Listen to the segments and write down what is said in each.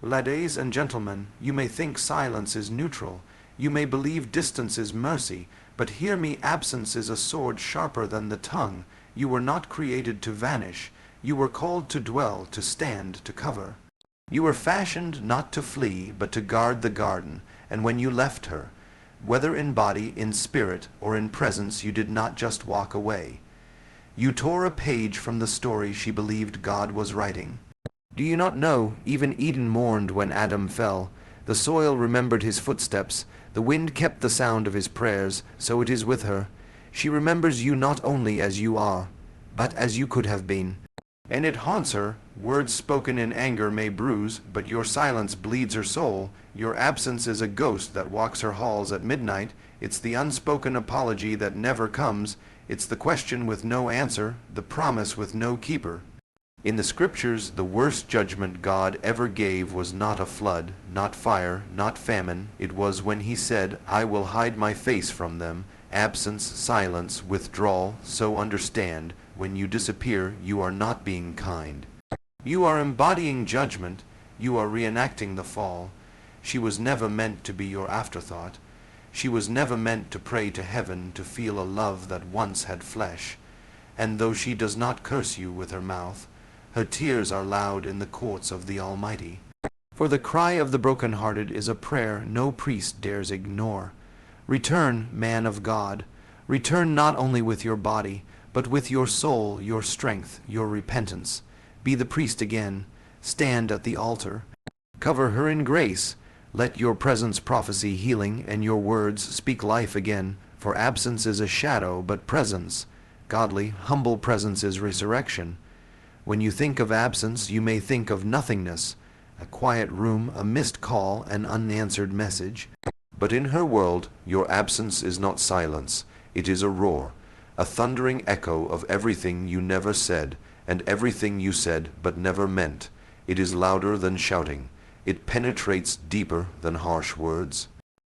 Ladies and gentlemen, you may think silence is neutral. You may believe distance is mercy, but hear me, absence is a sword sharper than the tongue. You were not created to vanish. You were called to dwell, to stand, to cover. You were fashioned not to flee, but to guard the garden. And when you left her, whether in body, in spirit, or in presence, you did not just walk away. You tore a page from the story she believed God was writing. Do you not know, even Eden mourned when Adam fell. The soil remembered his footsteps. The wind kept the sound of his prayers. So it is with her. She remembers you not only as you are, but as you could have been. And it haunts her. Words spoken in anger may bruise, but your silence bleeds her soul. Your absence is a ghost that walks her halls at midnight. It's the unspoken apology that never comes. It's the question with no answer, the promise with no keeper. In the scriptures, the worst judgment God ever gave was not a flood, not fire, not famine. It was when he said, I will hide my face from them. Absence, silence, withdrawal. So understand, when you disappear, you are not being kind. You are embodying judgment. You are reenacting the fall. She was never meant to be your afterthought. She was never meant to pray to heaven to feel a love that once had flesh. And though she does not curse you with her mouth, her tears are loud in the courts of the Almighty. For the cry of the broken-hearted is a prayer no priest dares ignore. Return, man of God. Return not only with your body, but with your soul, your strength, your repentance. Be the priest again. Stand at the altar. Cover her in grace. Let your presence prophesy healing, and your words speak life again. For absence is a shadow, but presence, godly, humble presence, is resurrection. When you think of absence, you may think of nothingness, a quiet room, a missed call, an unanswered message. But in her world, your absence is not silence. It is a roar, a thundering echo of everything you never said, and everything you said but never meant. It is louder than shouting. It penetrates deeper than harsh words.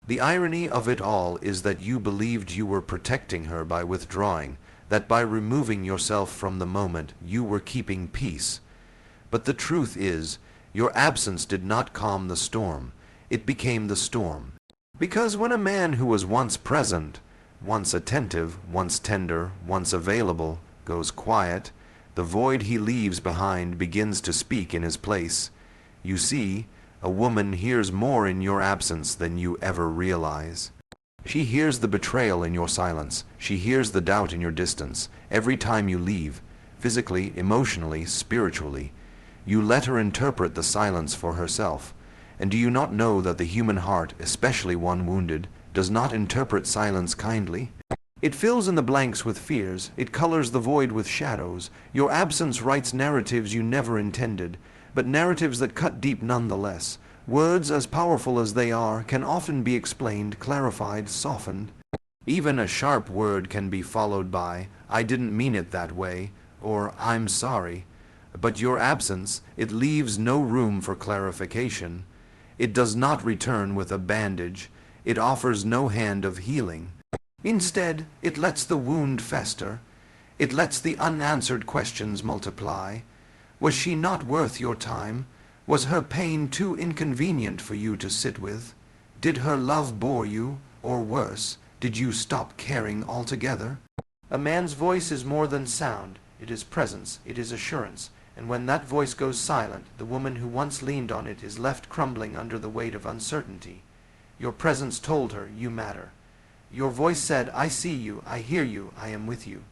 The irony of it all is that you believed you were protecting her by withdrawing, that by removing yourself from the moment you were keeping peace. But the truth is, your absence did not calm the storm. It became the storm. Because when a man who was once present, once attentive, once tender, once available, goes quiet, the void he leaves behind begins to speak in his place. You see, a woman hears more in your absence than you ever realize. She hears the betrayal in your silence. She hears the doubt in your distance. Every time you leave, physically, emotionally, spiritually, you let her interpret the silence for herself. And do you not know that the human heart, especially one wounded, does not interpret silence kindly? It fills in the blanks with fears. It colors the void with shadows. Your absence writes narratives you never intended, but narratives that cut deep nonetheless. Words, as powerful as they are, can often be explained, clarified, softened. Even a sharp word can be followed by, I didn't mean it that way, or I'm sorry. But your absence, it leaves no room for clarification. It does not return with a bandage. It offers no hand of healing. Instead, it lets the wound fester. It lets the unanswered questions multiply. Was she not worth your time? Was her pain too inconvenient for you to sit with? Did her love bore you, or worse, did you stop caring altogether? A man's voice is more than sound. It is presence, it is assurance, and when that voice goes silent, the woman who once leaned on it is left crumbling under the weight of uncertainty. Your presence told her you matter. Your voice said, I see you, I hear you, I am with you.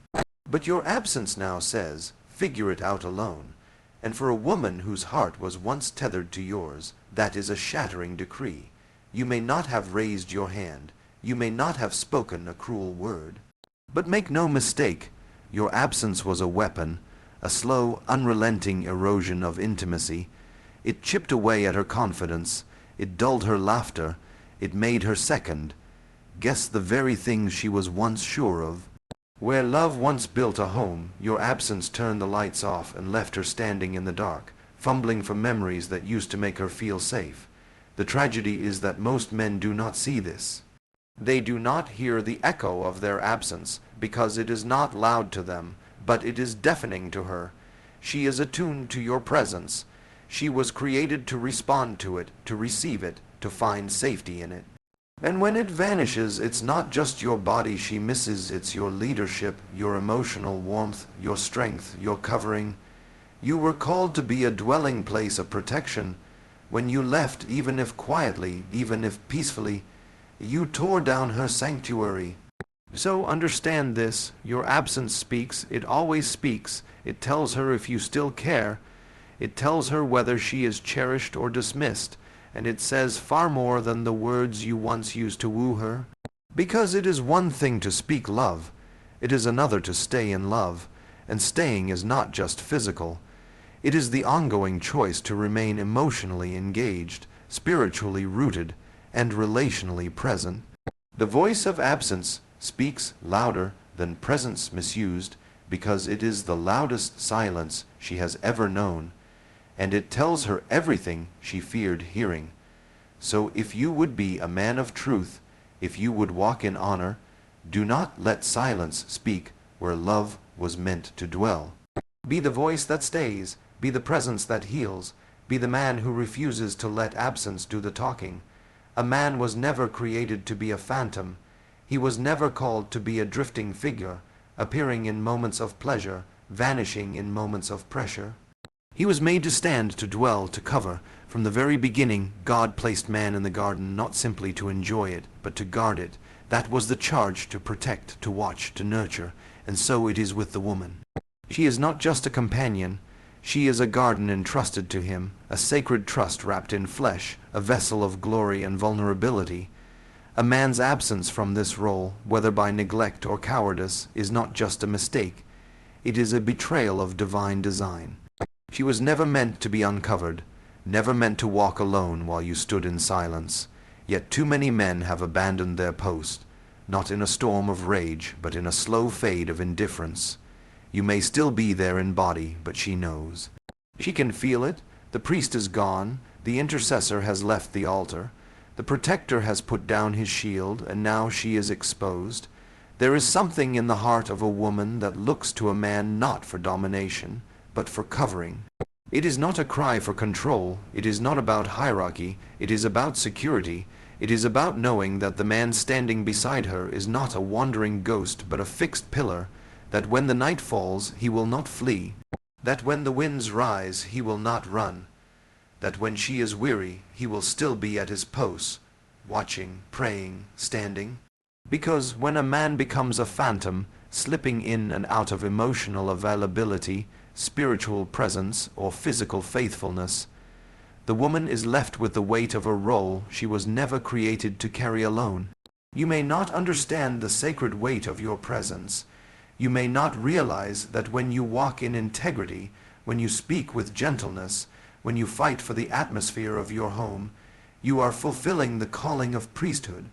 But your absence now says, figure it out alone. And for a woman whose heart was once tethered to yours, that is a shattering decree. You may not have raised your hand. You may not have spoken a cruel word. But make no mistake, your absence was a weapon, a slow, unrelenting erosion of intimacy. It chipped away at her confidence. It dulled her laughter. It made her second. Guess the very things she was once sure of. Where love once built a home, your absence turned the lights off and left her standing in the dark, fumbling for memories that used to make her feel safe. The tragedy is that most men do not see this. They do not hear the echo of their absence, because it is not loud to them, but it is deafening to her. She is attuned to your presence. She was created to respond to it, to receive it, to find safety in it. And when it vanishes, it's not just your body she misses, it's your leadership, your emotional warmth, your strength, your covering. You were called to be a dwelling place of protection. When you left, even if quietly, even if peacefully, you tore down her sanctuary. So understand this, your absence speaks, it always speaks. It tells her if you still care. It tells her whether she is cherished or dismissed, and it says far more than the words you once used to woo her. Because it is one thing to speak love, it is another to stay in love, and staying is not just physical. It is the ongoing choice to remain emotionally engaged, spiritually rooted, and relationally present. The voice of absence speaks louder than presence misused, because it is the loudest silence she has ever known, and it tells her everything she feared hearing. So if you would be a man of truth, if you would walk in honor, do not let silence speak where love was meant to dwell. Be the voice that stays, be the presence that heals, be the man who refuses to let absence do the talking. A man was never created to be a phantom. He was never called to be a drifting figure, appearing in moments of pleasure, vanishing in moments of pressure. He was made to stand, to dwell, to cover. From the very beginning, God placed man in the garden not simply to enjoy it, but to guard it. That was the charge, to protect, to watch, to nurture. And so it is with the woman. She is not just a companion. She is a garden entrusted to him, a sacred trust wrapped in flesh, a vessel of glory and vulnerability. A man's absence from this role, whether by neglect or cowardice, is not just a mistake. It is a betrayal of divine design. She was never meant to be uncovered, never meant to walk alone while you stood in silence. Yet too many men have abandoned their post, not in a storm of rage, but in a slow fade of indifference. You may still be there in body, but she knows. She can feel it. The priest is gone. The intercessor has left the altar. The protector has put down his shield, and now she is exposed. There is something in the heart of a woman that looks to a man not for domination, but for covering. It is not a cry for control. It is not about hierarchy. It is about security. It is about knowing that the man standing beside her is not a wandering ghost, but a fixed pillar, that when the night falls, he will not flee, that when the winds rise, he will not run, that when she is weary, he will still be at his post, watching, praying, standing. Because when a man becomes a phantom, slipping in and out of emotional availability, spiritual presence, or physical faithfulness, the woman is left with the weight of a role she was never created to carry alone. You may not understand the sacred weight of your presence. You may not realize that when you walk in integrity, when you speak with gentleness, when you fight for the atmosphere of your home, you are fulfilling the calling of priesthood.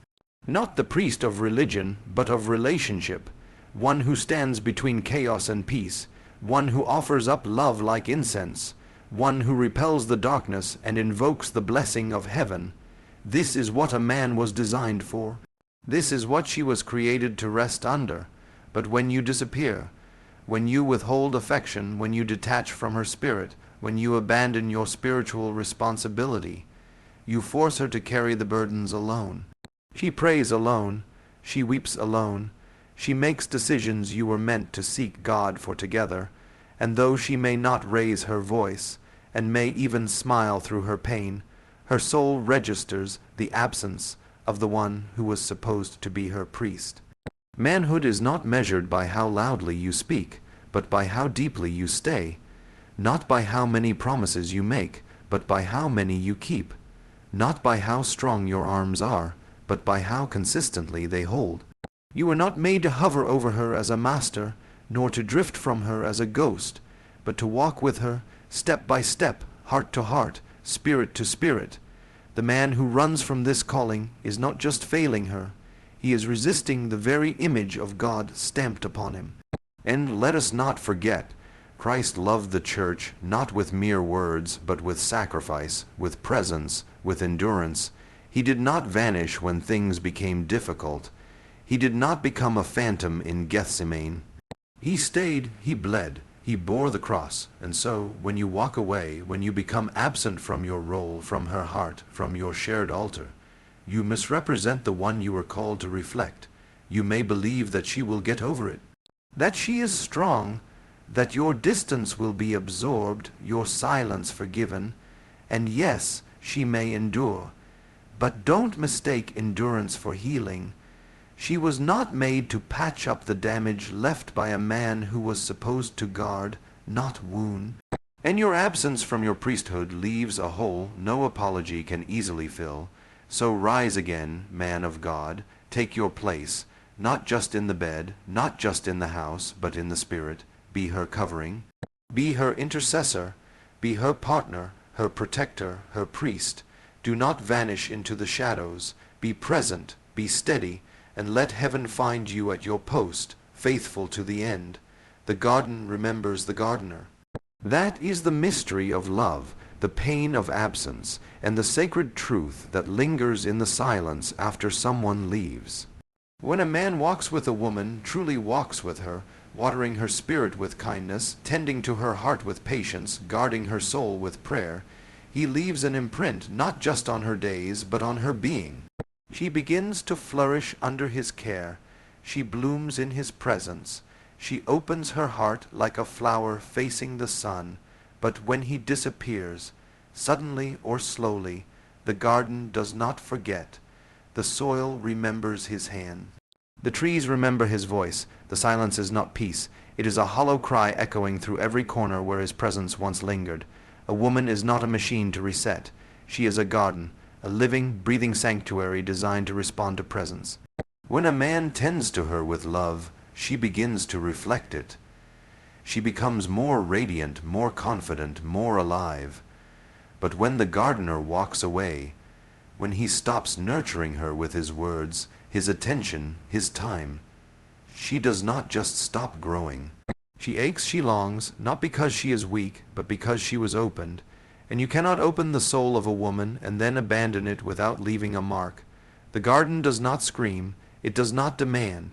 Not the priest of religion, but of relationship, one who stands between chaos and peace, one who offers up love like incense, one who repels the darkness and invokes the blessing of heaven. This is what a man was designed for. This is what she was created to rest under. But when you disappear, when you withhold affection, when you detach from her spirit, when you abandon your spiritual responsibility, you force her to carry the burdens alone. She prays alone. She weeps alone. She makes decisions you were meant to seek God for together. And though she may not raise her voice, and may even smile through her pain, her soul registers the absence of the one who was supposed to be her priest. Manhood is not measured by how loudly you speak, but by how deeply you stay. Not by how many promises you make, but by how many you keep. Not by how strong your arms are, but by how consistently they hold. You were not made to hover over her as a master, nor to drift from her as a ghost, but to walk with her, step by step, heart to heart, spirit to spirit. The man who runs from this calling is not just failing her, he is resisting the very image of God stamped upon him. And let us not forget, Christ loved the church not with mere words, but with sacrifice, with presence, with endurance. He did not vanish when things became difficult. He did not become a phantom in Gethsemane. He stayed, he bled, He bore the cross, and so, when you walk away, when you become absent from your role, from her heart, from your shared altar, you misrepresent the one you were called to reflect. You may believe that she will get over it, that she is strong, that your distance will be absorbed, your silence forgiven, and yes, she may endure. But don't mistake endurance for healing. She was not made to patch up the damage left by a man who was supposed to guard, not wound. And your absence from your priesthood leaves a hole no apology can easily fill. So rise again, man of God, take your place, not just in the bed, not just in the house, but in the spirit. Be her covering, be her intercessor, be her partner, her protector, her priest. Do not vanish into the shadows. Be present, be steady, and let heaven find you at your post, faithful to the end. The garden remembers the gardener. That is the mystery of love, the pain of absence, and the sacred truth that lingers in the silence after someone leaves. When a man walks with a woman, truly walks with her, watering her spirit with kindness, tending to her heart with patience, guarding her soul with prayer, he leaves an imprint not just on her days, but on her being. She begins to flourish under his care. She blooms in his presence. She opens her heart like a flower facing the sun. But when he disappears, suddenly or slowly, the garden does not forget. The soil remembers his hand. The trees remember his voice. The silence is not peace. It is a hollow cry echoing through every corner where his presence once lingered. A woman is not a machine to reset. She is a garden, a living, breathing sanctuary designed to respond to presence. When a man tends to her with love, she begins to reflect it. She becomes more radiant, more confident, more alive. But when the gardener walks away, when he stops nurturing her with his words, his attention, his time, she does not just stop growing. She aches, she longs, not because she is weak, but because she was opened. And you cannot open the soul of a woman and then abandon it without leaving a mark. The garden does not scream, it does not demand.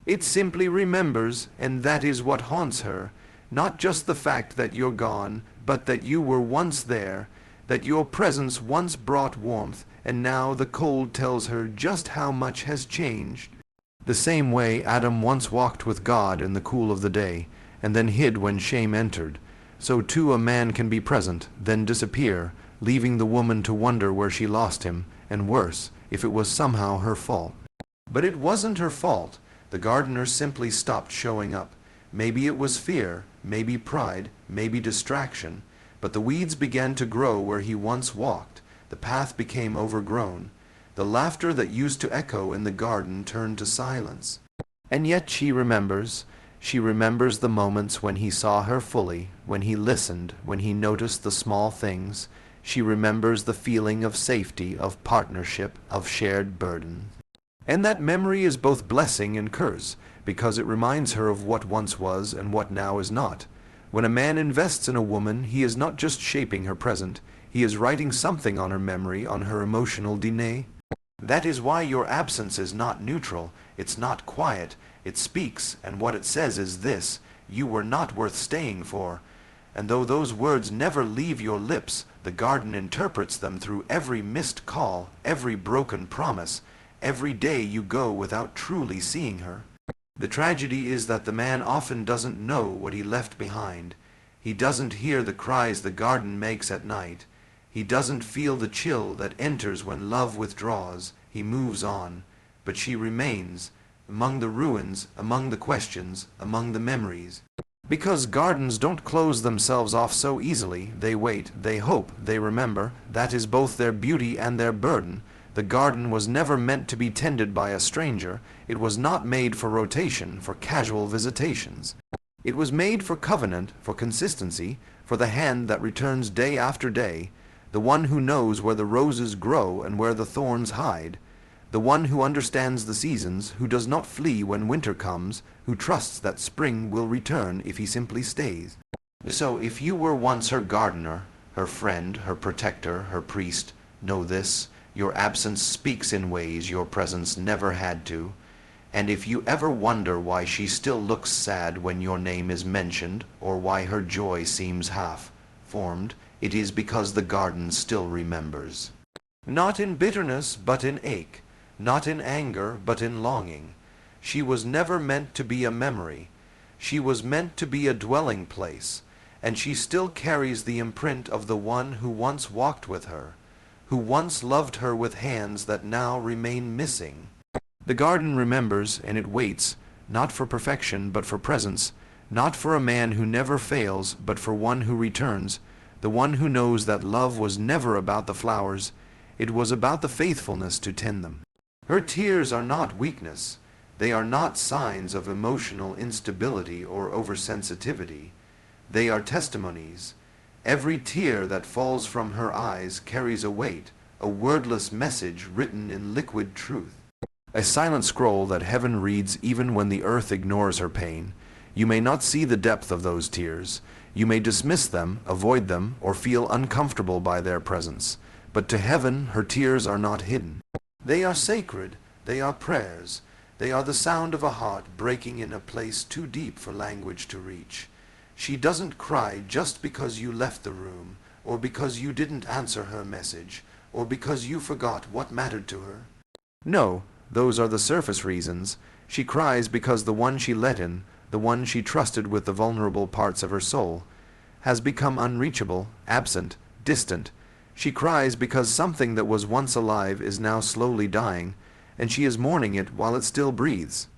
It simply remembers, and that is what haunts her. Not just the fact that you're gone, but that you were once there, that your presence once brought warmth, and now the cold tells her just how much has changed. The same way Adam once walked with God in the cool of the day, and then hid when shame entered, so too a man can be present, then disappear, leaving the woman to wonder where she lost him, and worse, if it was somehow her fault. But it wasn't her fault. The gardener simply stopped showing up. Maybe it was fear, maybe pride, maybe distraction, but the weeds began to grow where he once walked. The path became overgrown. The laughter that used to echo in the garden turned to silence. And yet she remembers the moments when he saw her fully, when he listened, when he noticed the small things. She remembers the feeling of safety, of partnership, of shared burden. And that memory is both blessing and curse, because it reminds her of what once was and what now is not. When a man invests in a woman, he is not just shaping her present, he is writing something on her memory, on her emotional DNA. That is why your absence is not neutral, it's not quiet, it speaks, and what it says is this: you were not worth staying for. And though those words never leave your lips, the garden interprets them through every missed call, every broken promise, every day you go without truly seeing her. The tragedy is that the man often doesn't know what he left behind. He doesn't hear the cries the garden makes at night. He doesn't feel the chill that enters when love withdraws. He moves on, but she remains, among the ruins, among the questions, among the memories. Because gardens don't close themselves off so easily, they wait, they hope, they remember. That is both their beauty and their burden. The garden was never meant to be tended by a stranger. It was not made for rotation, for casual visitations. It was made for covenant, for consistency, for the hand that returns day after day, the one who knows where the roses grow and where the thorns hide, the one who understands the seasons, who does not flee when winter comes, who trusts that spring will return if he simply stays. So if you were once her gardener, her friend, her protector, her priest, know this: your absence speaks in ways your presence never had to. And if you ever wonder why she still looks sad when your name is mentioned, or why her joy seems half-formed, it is because the garden still remembers. Not in bitterness, but in ache. Not in anger, but in longing. She was never meant to be a memory. She was meant to be a dwelling place, and she still carries the imprint of the one who once walked with her, who once loved her with hands that now remain missing. The garden remembers, and it waits, not for perfection, but for presence, not for a man who never fails, but for one who returns, the one who knows that love was never about the flowers, it was about the faithfulness to tend them. Her tears are not weakness. They are not signs of emotional instability or oversensitivity. They are testimonies. Every tear that falls from her eyes carries a weight, a wordless message written in liquid truth. A silent scroll that heaven reads even when the earth ignores her pain. You may not see the depth of those tears. You may dismiss them, avoid them, or feel uncomfortable by their presence. But to heaven, her tears are not hidden. They are sacred. They are prayers. They are the sound of a heart breaking in a place too deep for language to reach. She doesn't cry just because you left the room, or because you didn't answer her message, or because you forgot what mattered to her. No, those are the surface reasons. She cries because the one she let in, the one she trusted with the vulnerable parts of her soul, has become unreachable, absent, distant. She cries because something that was once alive is now slowly dying, and she is mourning it while it still breathes.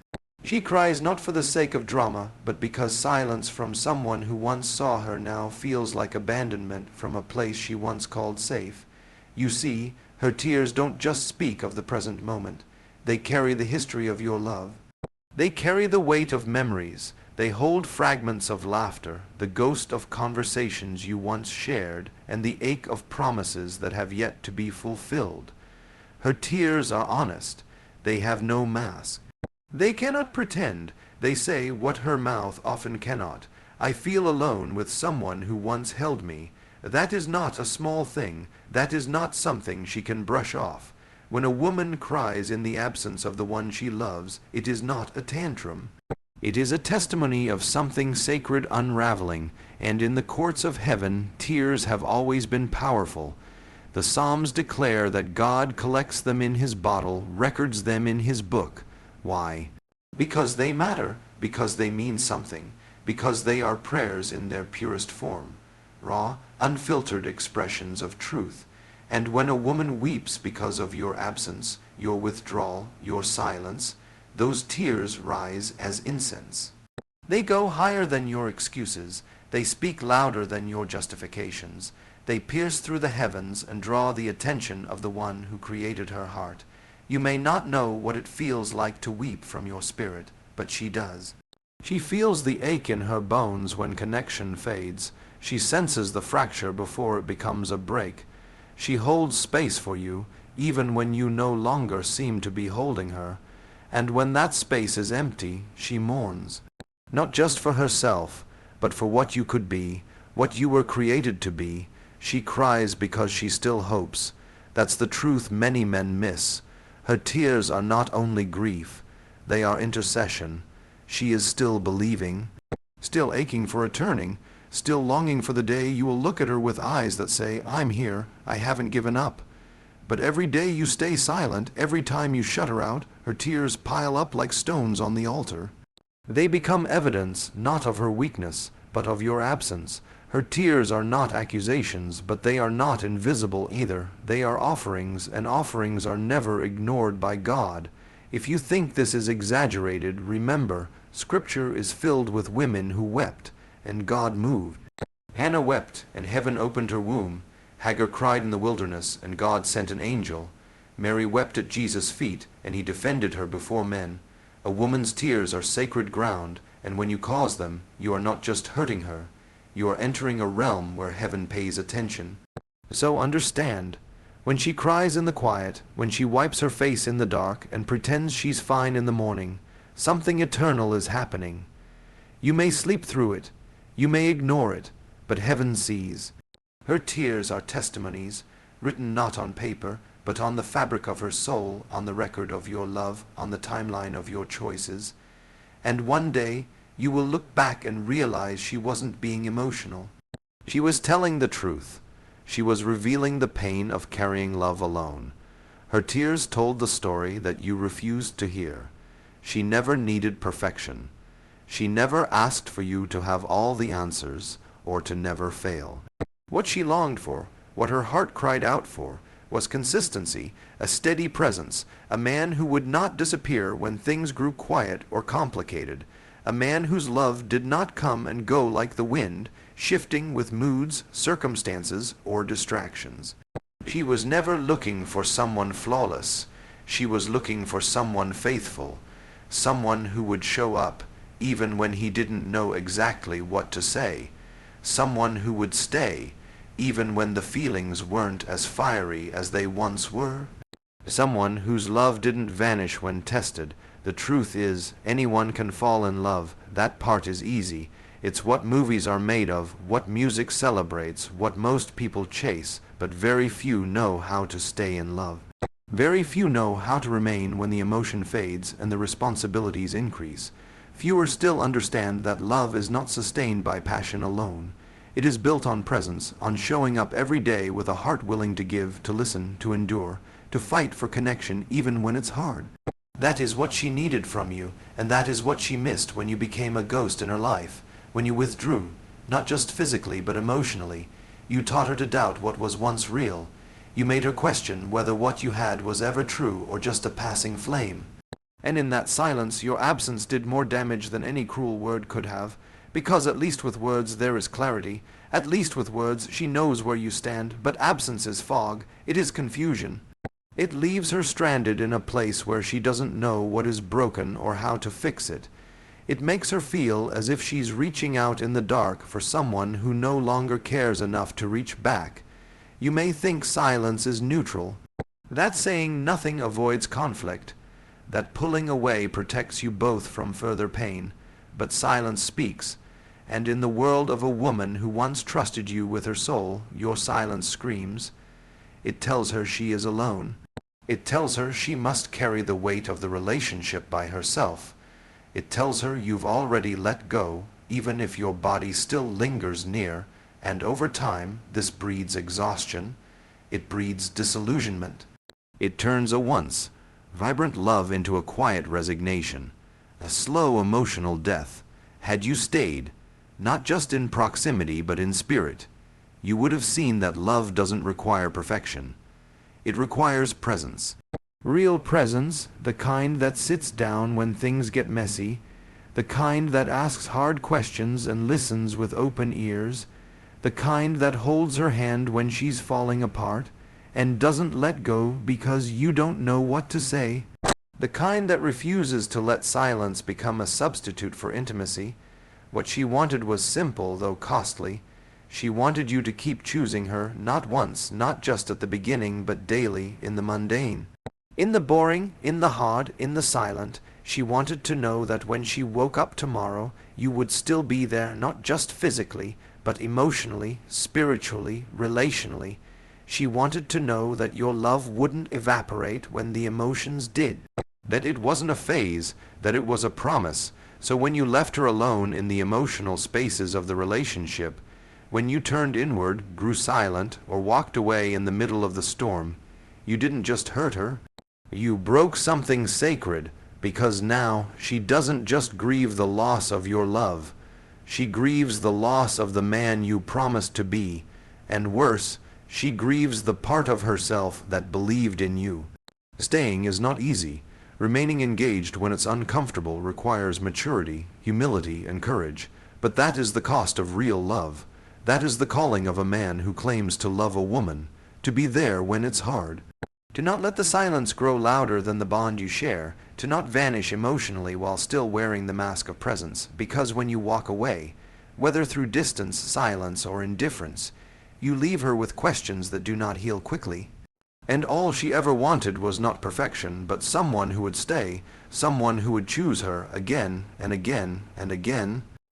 She cries not for the sake of drama, but because silence from someone who once saw her now feels like abandonment from a place she once called safe. You see, her tears don't just speak of the present moment. They carry the history of your love. They carry the weight of memories. They hold fragments of laughter, the ghost of conversations you once shared, and the ache of promises that have yet to be fulfilled. Her tears are honest. They have no mask. They cannot pretend. They say what her mouth often cannot. I feel alone with someone who once held me. That is not a small thing. That is not something she can brush off. When a woman cries in the absence of the one she loves, it is not a tantrum. It is a testimony of something sacred unraveling, and in the courts of heaven, tears have always been powerful. The Psalms declare that God collects them in his bottle, records them in his book. Why? Because they matter, because they mean something, because they are prayers in their purest form, raw, unfiltered expressions of truth. And when a woman weeps because of your absence, your withdrawal, your silence, those tears rise as incense. They go higher than your excuses. They speak louder than your justifications. They pierce through the heavens and draw the attention of the one who created her heart. You may not know what it feels like to weep from your spirit, but she does. She feels the ache in her bones when connection fades. She senses the fracture before it becomes a break. She holds space for you, even when you no longer seem to be holding her. And when that space is empty, she mourns. Not just for herself, but for what you could be, what you were created to be. She cries because she still hopes. That's the truth many men miss. Her tears are not only grief, they are intercession. She is still believing, still aching for a turning, still longing for the day you will look at her with eyes that say, I'm here, I haven't given up. But every day you stay silent, every time you shut her out, her tears pile up like stones on the altar. They become evidence not of her weakness, but of your absence. Her tears are not accusations, but they are not invisible either. They are offerings, and offerings are never ignored by God. If you think this is exaggerated, remember, Scripture is filled with women who wept, and God moved. Hannah wept, and heaven opened her womb. Hagar cried in the wilderness, and God sent an angel. Mary wept at Jesus' feet, and he defended her before men. A woman's tears are sacred ground, and when you cause them, you are not just hurting her. You are entering a realm where heaven pays attention. So understand, when she cries in the quiet, when she wipes her face in the dark and pretends she's fine in the morning, something eternal is happening. You may sleep through it, you may ignore it, but heaven sees. Her tears are testimonies, written not on paper, but on the fabric of her soul, on the record of your love, on the timeline of your choices. And one day, you will look back and realize she wasn't being emotional. She was telling the truth. She was revealing the pain of carrying love alone. Her tears told the story that you refused to hear. She never needed perfection. She never asked for you to have all the answers or to never fail. What she longed for, what her heart cried out for, was consistency, a steady presence, a man who would not disappear when things grew quiet or complicated, a man whose love did not come and go like the wind, shifting with moods, circumstances, or distractions. She was never looking for someone flawless. She was looking for someone faithful, someone who would show up even when he didn't know exactly what to say, someone who would stay even when the feelings weren't as fiery as they once were, someone whose love didn't vanish when tested. The truth is, anyone can fall in love. That part is easy. It's what movies are made of, what music celebrates, what most people chase, but very few know how to stay in love. Very few know how to remain when the emotion fades and the responsibilities increase. Fewer still understand that love is not sustained by passion alone. It is built on presence, on showing up every day with a heart willing to give, to listen, to endure, to fight for connection even when it's hard. That is what she needed from you, and that is what she missed when you became a ghost in her life, when you withdrew, not just physically but emotionally. You taught her to doubt what was once real. You made her question whether what you had was ever true or just a passing flame. And in that silence, your absence did more damage than any cruel word could have, because at least with words there is clarity. At least with words she knows where you stand, but absence is fog, it is confusion. It leaves her stranded in a place where she doesn't know what is broken or how to fix it. It makes her feel as if she's reaching out in the dark for someone who no longer cares enough to reach back. You may think silence is neutral. That saying nothing avoids conflict. That pulling away protects you both from further pain. But silence speaks, and in the world of a woman who once trusted you with her soul, your silence screams. It tells her she is alone. It tells her she must carry the weight of the relationship by herself. It tells her you've already let go, even if your body still lingers near, and over time this breeds exhaustion. It breeds disillusionment. It turns a once vibrant love into a quiet resignation, a slow emotional death. Had you stayed, not just in proximity but in spirit, you would have seen that love doesn't require perfection. It requires presence. Real presence, the kind that sits down when things get messy, the kind that asks hard questions and listens with open ears, the kind that holds her hand when she's falling apart and doesn't let go because you don't know what to say, the kind that refuses to let silence become a substitute for intimacy. What she wanted was simple, though costly. She wanted you to keep choosing her, not once, not just at the beginning, but daily, in the mundane. In the boring, in the hard, in the silent. She wanted to know that when she woke up tomorrow, you would still be there, not just physically, but emotionally, spiritually, relationally. She wanted to know that your love wouldn't evaporate when the emotions did, that it wasn't a phase, that it was a promise. So when you left her alone in the emotional spaces of the relationship, when you turned inward, grew silent, or walked away in the middle of the storm, you didn't just hurt her. You broke something sacred, because now she doesn't just grieve the loss of your love. She grieves the loss of the man you promised to be, and worse, she grieves the part of herself that believed in you. Staying is not easy. Remaining engaged when it's uncomfortable requires maturity, humility, and courage. But that is the cost of real love. That is the calling of a man who claims to love a woman, to be there when it's hard. To not let the silence grow louder than the bond you share, to not vanish emotionally while still wearing the mask of presence, because when you walk away, whether through distance, silence, or indifference, you leave her with questions that do not heal quickly. And all she ever wanted was not perfection, but someone who would stay, someone who would choose her again and again and again.